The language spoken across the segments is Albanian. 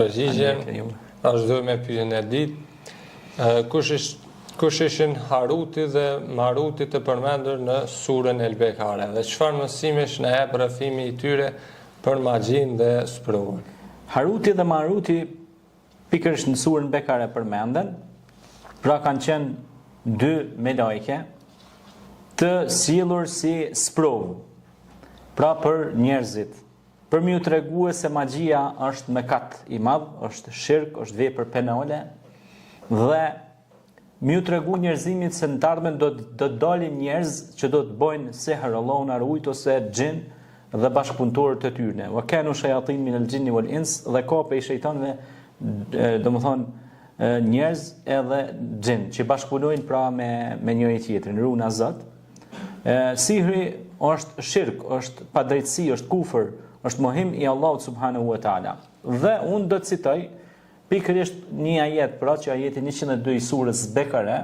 Përgjigjen është dhe me pyetjen e ditë. Kush ishin Haruti dhe Maruti të përmendur në surën El Bekare dhe çfarë mësimesh na jep rrëfimi i tyre për magjinë dhe sprovën? Haruti dhe Maruti pikërisht në surën Bekare përmenden, pra kanë qenë dy melajke të sjellur si sprovë, pra për njerëzit, për më ju tregue se magjia është mëkat i madh, është shirk, është vepër penale dhe më ju tregu njerëzimit se në të ardhmen do të dalin njerëz që do të bëjnë sehr, Allahu na ruaj, ose xhin dhe bashkëpunëtorët e tyre. Wa kanu shayatin min al-jinni wal-ins, dhe ka prej shejtanëve, domethënë njerëz edhe xhin që bashkëpunojnë pra me njëri tjetrin, runa Zot. Sihri është shirk, është padrejtësi, është kufër, është mohim i Allahut subhanahu wa taala. Dhe unë do të citoj pikërisht një ajet, pra që ajeti 102 i surës Bekare,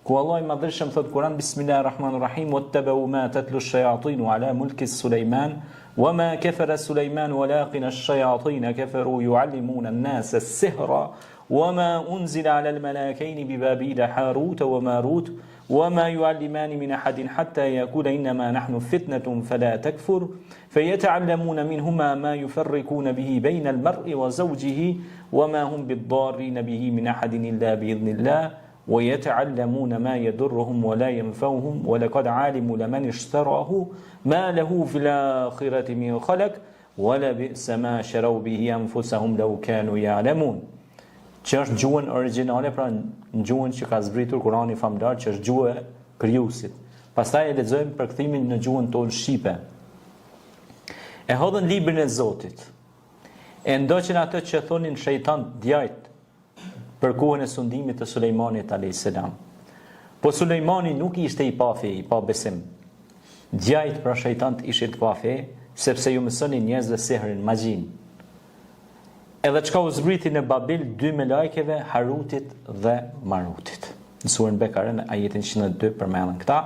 ku Allah i Madhërisht thot Kur'an, Bismillahirrahmanirrahim, wattaba'u ma tatlu ash-shayatinu ala mulki Sulejman, wama kafara Sulejman walakina ash-shayatin kafaru yu'allimuna an-nasa as-sihra وما أنزل على الملائكين ببابيل هاروت وماروت وما يعلمان من أحد حتى يقول إنما نحن فتنة فلا تكفر فيتعلمون منهما ما يفرقون به بين المرء وزوجه وما هم بالضارين به من أحد إلا بإذن الله ويتعلمون ما يضرهم ولا ينفعهم ولقد علموا لمن اشتراه ما له في الآخرة من خلق ولبئس ما شروا به أنفسهم لو كانوا يعلمون. Që është gjuhën origjinale, pra në gjuhën që ka zbritur Kurani famlar, që është gjuhë e krijuesit. Pastaj e lexojmë përkthimin në gjuhën tonë shqipe. E hodhën librin e Zotit. E ndoqën atë që thonin shejtan djajt për kohën e sundimit të Sulejmanit alayhis salam. Po Sulejmani nuk ishte i pa fe, i pa besim. Djajt pra shejtant ishin të pa fe, sepse ju mësonin njerëzve sehrin, magjin. Edhe çka u zbriti në Babil dy me lajkeve, Harutit dhe Marutit. Në surën Bekare në ajetin 102 përmenden këta.